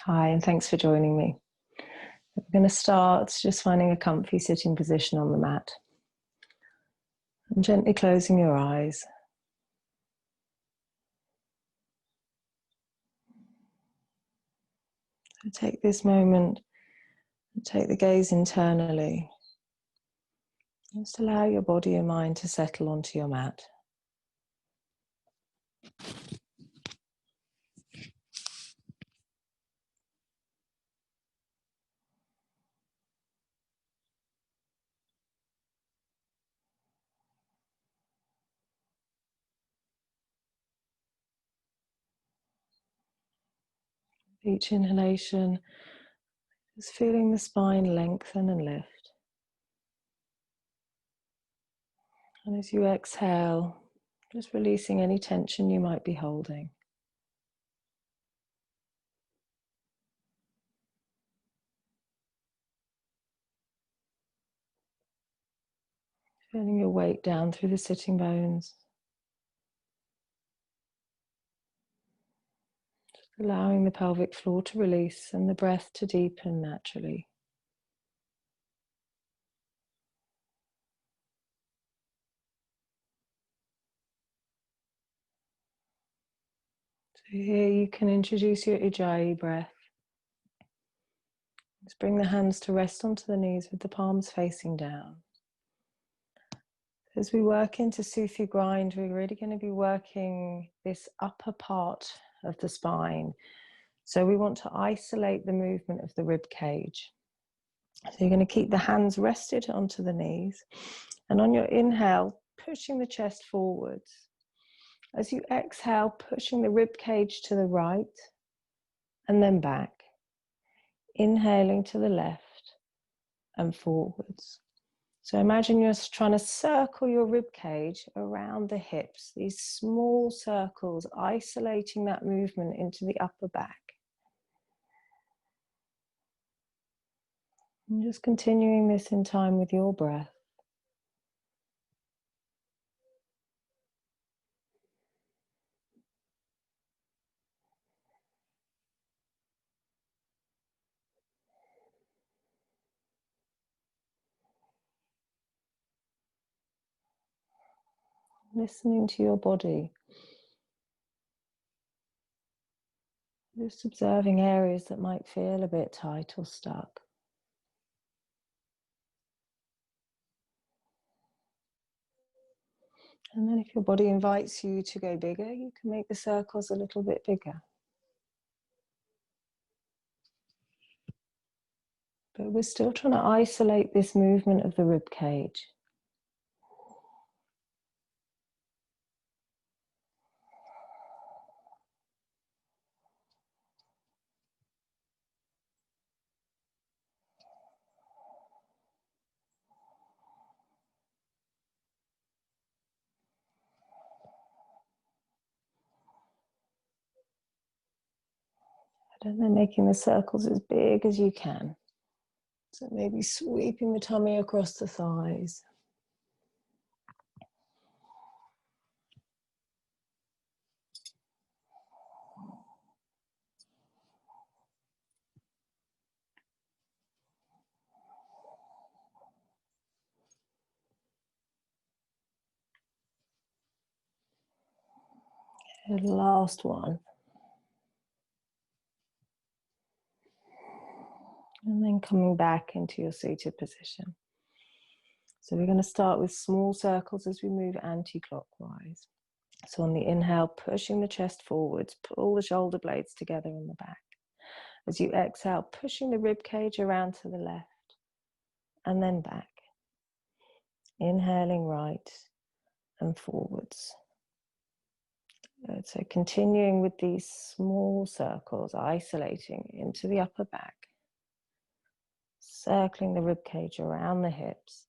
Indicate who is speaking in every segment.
Speaker 1: Hi, and thanks for joining me. We're going to start just finding a comfy sitting position on the mat and gently closing your eyes. So take this moment and take the gaze internally. Just allow your body and mind to settle onto your mat. Each inhalation, just feeling the spine lengthen and lift. And as you exhale, just releasing any tension you might be holding. Feeling your weight down through the sitting bones. Just allowing the pelvic floor to release and the breath to deepen naturally. So here you can introduce your Ujjayi breath. Just bring the hands to rest onto the knees with the palms facing down. As we work into Sufi grind, we're really going to be working this upper part of the spine. So we want to isolate the movement of the rib cage. So you're going to keep the hands rested onto the knees. And on your inhale, pushing the chest forwards. As you exhale, pushing the rib cage to the right and then back. Inhaling to the left and forwards. So imagine you're trying to circle your rib cage around the hips, these small circles, isolating that movement into the upper back. And just continuing this in time with your breath. Listening to your body. Just observing areas that might feel a bit tight or stuck. And then if your body invites you to go bigger, you can make the circles a little bit bigger. But we're still trying to isolate this movement of the rib cage. And then making the circles as big as you can. So maybe sweeping the tummy across the thighs. And last one. And then coming back into your seated position. So we're going to start with small circles as we move anti-clockwise. So on the inhale, pushing the chest forwards, pull the shoulder blades together in the back. As you exhale, pushing the rib cage around to the left and then back. Inhaling right and forwards. So continuing with these small circles, isolating into the upper back. Circling the rib cage around the hips.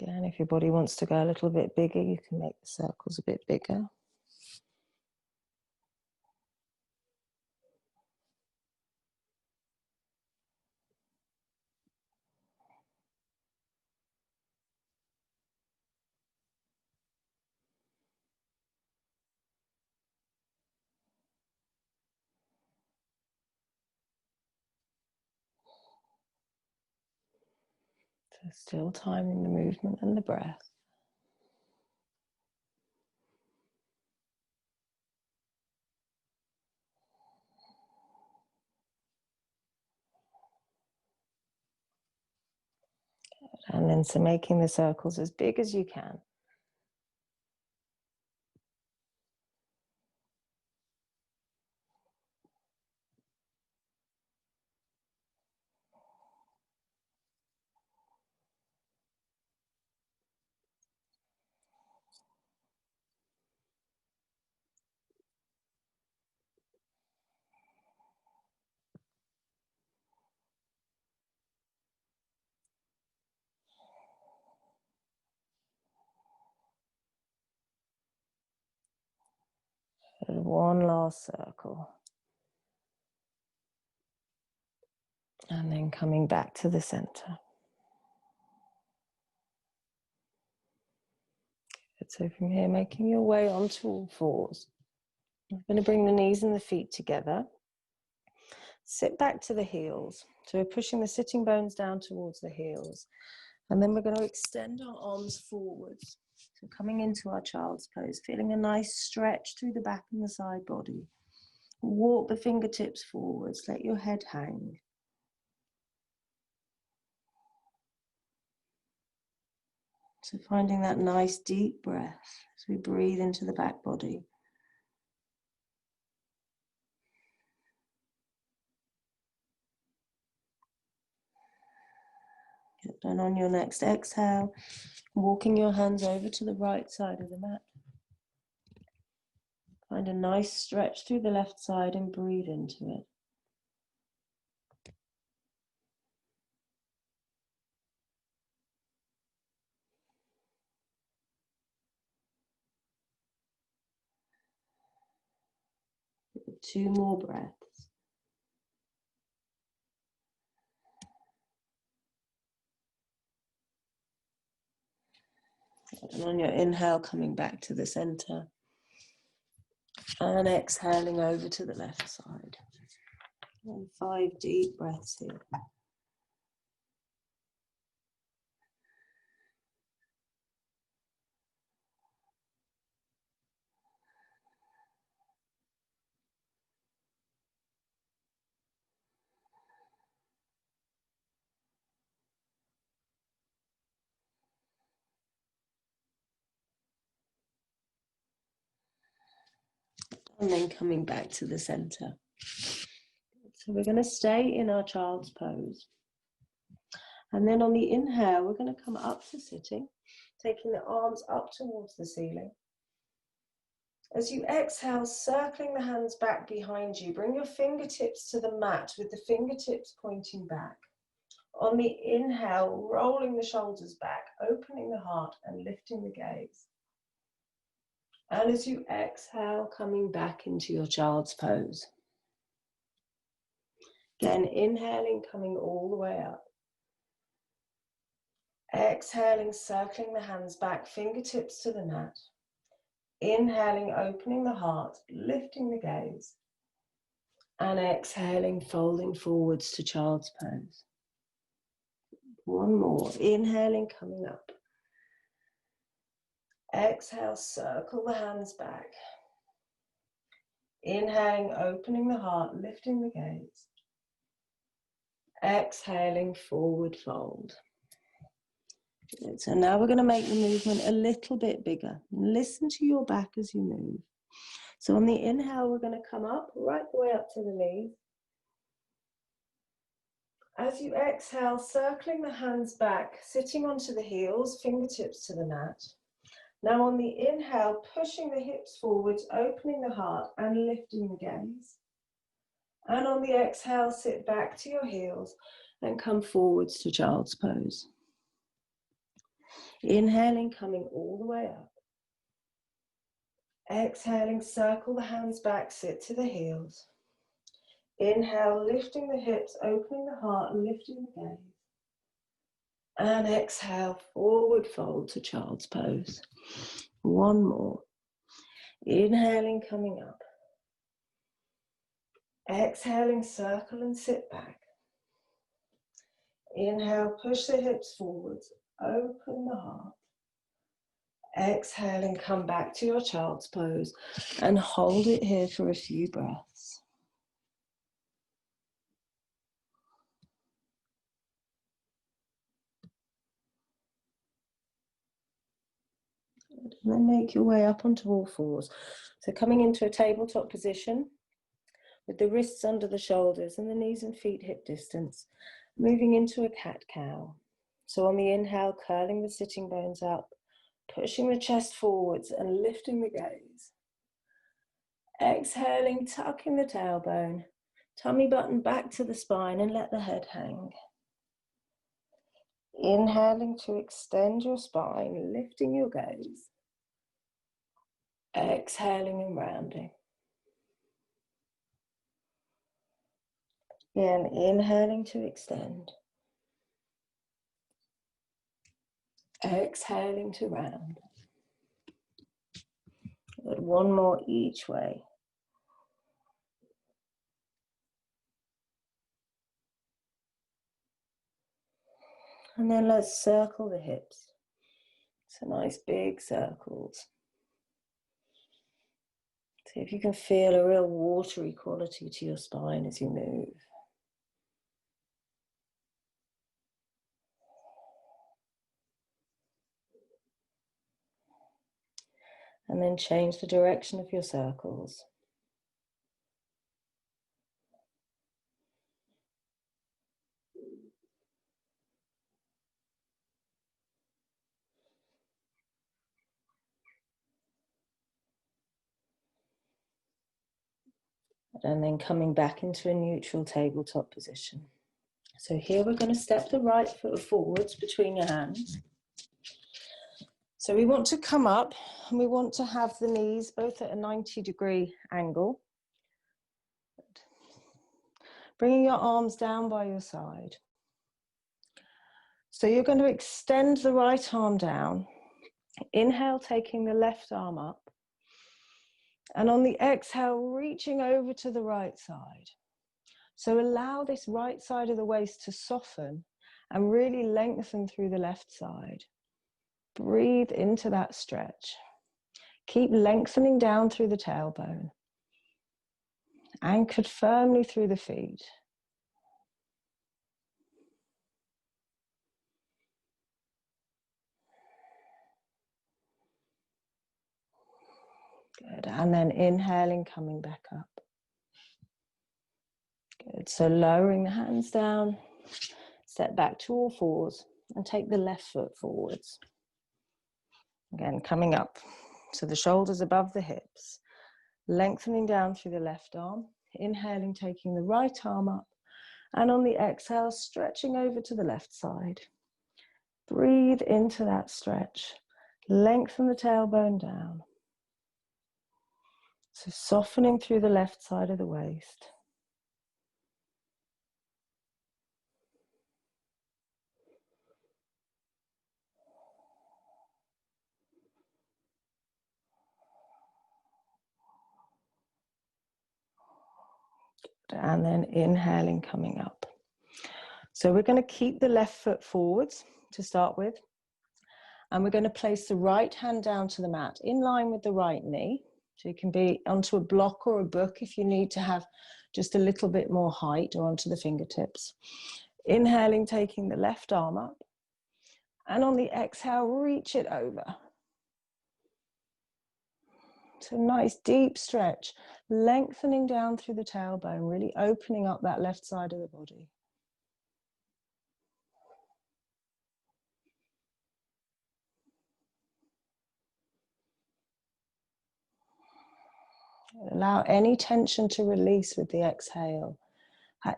Speaker 1: Again, if your body wants to go a little bit bigger, you can make the circles a bit bigger. So still timing the movement and the breath. And then so making the circles as big as you can. And one last circle. And then coming back to the center. So from here, making your way onto all fours. I'm going to bring the knees and the feet together. Sit back to the heels. So we're pushing the sitting bones down towards the heels. And then we're going to extend our arms forwards. So coming into our child's pose, feeling a nice stretch through the back and the side body. Walk the fingertips forwards, let your head hang. So finding that nice deep breath as we breathe into the back body. And on your next exhale, walking your hands over to the right side of the mat. Find a nice stretch through the left side and breathe into it. Two more breaths. And on your inhale, coming back to the center. And exhaling over to the left side. And 5 deep breaths here. And then coming back to the center. So we're going to stay in our child's pose. And then on the inhale, we're going to come up to sitting, taking the arms up towards the ceiling. As you exhale, circling the hands back behind you, bring your fingertips to the mat with the fingertips pointing back. On the inhale, rolling the shoulders back, opening the heart and lifting the gaze. And as you exhale, coming back into your child's pose. Again, inhaling, coming all the way up. Exhaling, circling the hands back, fingertips to the mat. Inhaling, opening the heart, lifting the gaze. And exhaling, folding forwards to child's pose. One more. Inhaling, coming up. Exhale, circle the hands back. Inhaling, opening the heart, lifting the gaze. Exhaling, forward fold. Good. So now we're going to make the movement a little bit bigger. Listen to your back as you move. So on the inhale, we're going to come up, right the way up to the knees. As you exhale, circling the hands back, sitting onto the heels, fingertips to the mat. Now on the inhale, pushing the hips forwards, opening the heart and lifting the gaze. And on the exhale, sit back to your heels and come forwards to child's pose. Inhaling, coming all the way up. Exhaling, circle the hands back, sit to the heels. Inhale, lifting the hips, opening the heart, lifting the gaze. And exhale, forward fold to child's pose. One more. Inhaling, coming up. Exhaling, circle and sit back. Inhale, push the hips forwards, open the heart. Exhaling, come back to your child's pose and hold it here for a few breaths. And then make your way up onto all fours. So coming into a tabletop position with the wrists under the shoulders and the knees and feet hip distance, moving into a cat-cow. So on the inhale, curling the sitting bones up, pushing the chest forwards and lifting the gaze. Exhaling, tucking the tailbone, tummy button back to the spine and let the head hang. Inhaling to extend your spine, lifting your gaze. Exhaling and rounding. Again, inhaling to extend. Exhaling to round. Good. One more each way. And then let's circle the hips. So nice big circles. See if you can feel a real watery quality to your spine as you move. And then change the direction of your circles. And then coming back into a neutral tabletop position. So here we're going to step the right foot forwards between your hands. So we want to come up and we want to have the knees both at a 90-degree angle. Bringing your arms down by your side. So you're going to extend the right arm down. Inhale, taking the left arm up. And on the exhale, reaching over to the right side. So allow this right side of the waist to soften and really lengthen through the left side. Breathe into that stretch. Keep lengthening down through the tailbone. Anchored firmly through the feet. Good. And then inhaling, coming back up. Good. So lowering the hands down, step back to all fours and take the left foot forwards. Again, coming up. So the shoulders above the hips. Lengthening down through the left arm. Inhaling, taking the right arm up. And on the exhale, stretching over to the left side. Breathe into that stretch. Lengthen the tailbone down. So softening through the left side of the waist. And then inhaling, coming up. So we're going to keep the left foot forwards to start with. And we're going to place the right hand down to the mat in line with the right knee. So you can be onto a block or a book if you need to have just a little bit more height, or onto the fingertips. Inhaling, taking the left arm up. And on the exhale, reach it over. So nice deep stretch, lengthening down through the tailbone, really opening up that left side of the body. Allow any tension to release with the exhale.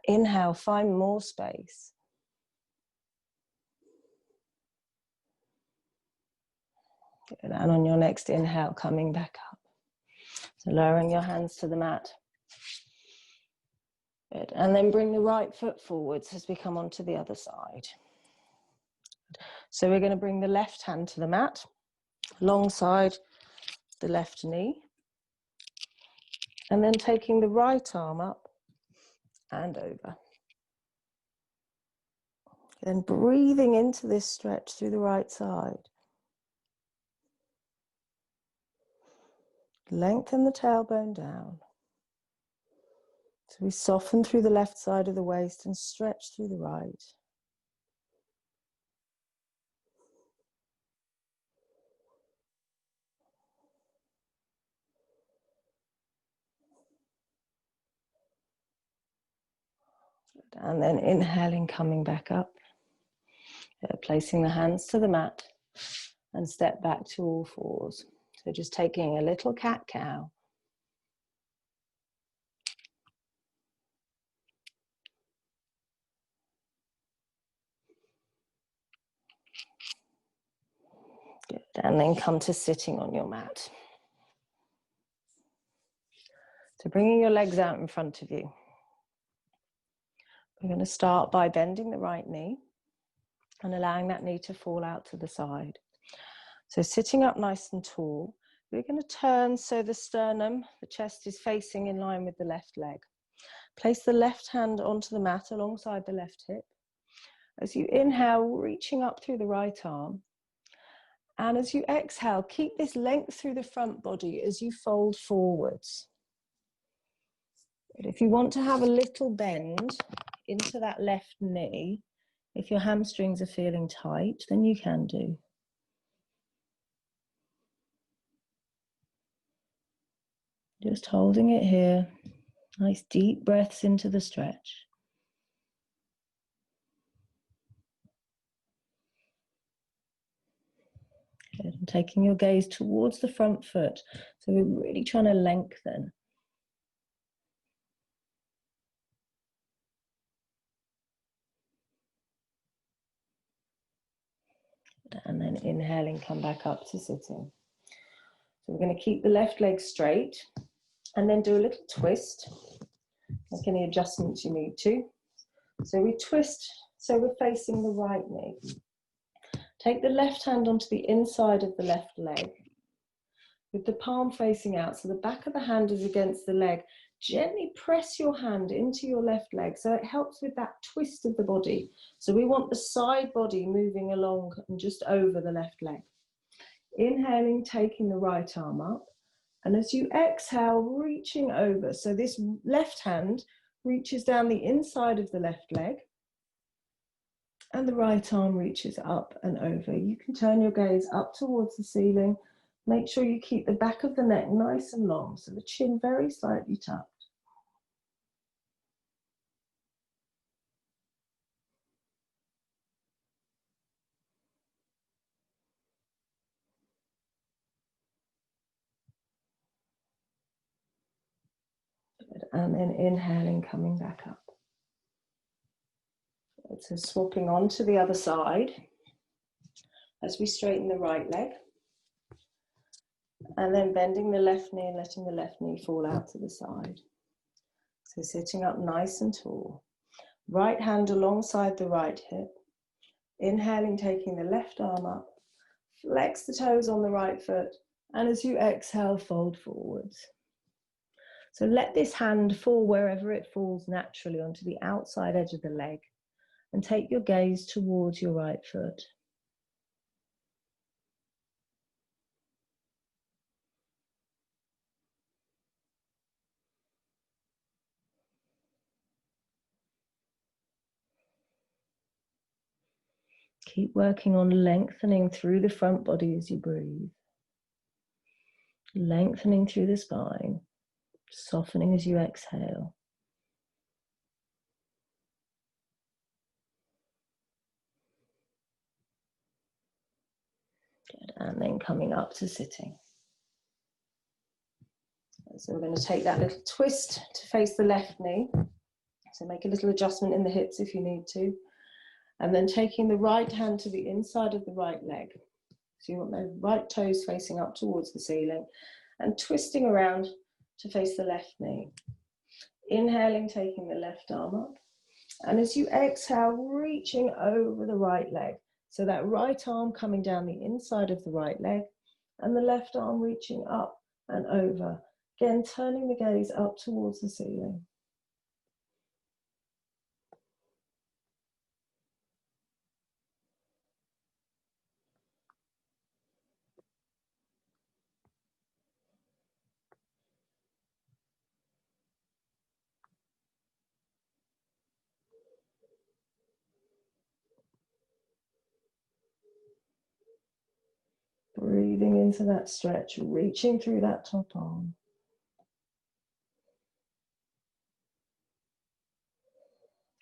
Speaker 1: Inhale, find more space. Good. And on your next inhale, coming back up. So lowering your hands to the mat. Good. And then bring the right foot forwards as we come onto the other side. So we're going to bring the left hand to the mat, alongside the left knee. And then taking the right arm up and over. Then breathing into this stretch through the right side. Lengthen the tailbone down. So we soften through the left side of the waist and stretch through the right. And then inhaling, coming back up. Placing the hands to the mat and step back to all fours. So just taking a little cat-cow. Good. And then come to sitting on your mat. So bringing your legs out in front of you. We're going to start by bending the right knee and allowing that knee to fall out to the side. So sitting up nice and tall, we're going to turn so the sternum, the chest is facing in line with the left leg. Place the left hand onto the mat alongside the left hip. As you inhale, reaching up through the right arm. And as you exhale, keep this length through the front body as you fold forwards. But if you want to have a little bend into that left knee, if your hamstrings are feeling tight, then you can do. Just holding it here. Nice deep breaths into the stretch. Good. And taking your gaze towards the front foot. So we're really trying to lengthen. And then inhaling, come back up to sitting. So we're going to keep the left leg straight and then do a little twist. Make any adjustments you need to. So we twist, so we're facing the right knee. Take the left hand onto the inside of the left leg with the palm facing out. So the back of the hand is against the leg. Gently press your hand into your left leg so it helps with that twist of the body. So we want the side body moving along and just over the left leg. Inhaling, taking the right arm up. And as you exhale, reaching over. So this left hand reaches down the inside of the left leg. And the right arm reaches up and over. You can turn your gaze up towards the ceiling. Make sure you keep the back of the neck nice and long, so the chin very slightly tucked. Good. And then inhaling, coming back up. Good. So swapping on to the other side as we straighten the right leg. And then bending the left knee and letting the left knee fall out to the side. So sitting up nice and tall. Right hand alongside the right hip. Inhaling, taking the left arm up. Flex the toes on the right foot. And as you exhale, fold forwards. So let this hand fall wherever it falls naturally onto the outside edge of the leg. And take your gaze towards your right foot. Keep working on lengthening through the front body as you breathe. Lengthening through the spine, softening as you exhale. Good. And then coming up to sitting. So we're going to take that little twist to face the left knee. So make a little adjustment in the hips if you need to. And then taking the right hand to the inside of the right leg. So you want the right toes facing up towards the ceiling and twisting around to face the left knee. Inhaling, taking the left arm up. And as you exhale, reaching over the right leg. So that right arm coming down the inside of the right leg and the left arm reaching up and over. Again, turning the gaze up towards the ceiling. Breathing into that stretch, reaching through that top arm.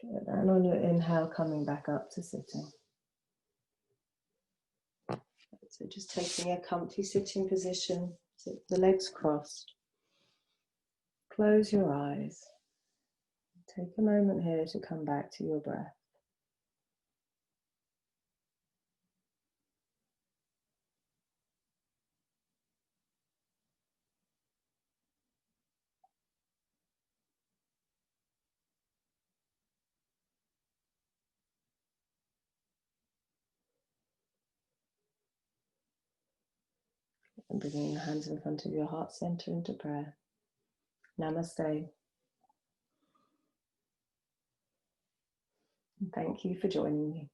Speaker 1: Good. And on your inhale, coming back up to sitting. So just taking a comfy sitting position, sit the legs crossed. Close your eyes. Take a moment here to come back to your breath. And bringing your hands in front of your heart center into prayer. Namaste. And thank you for joining me.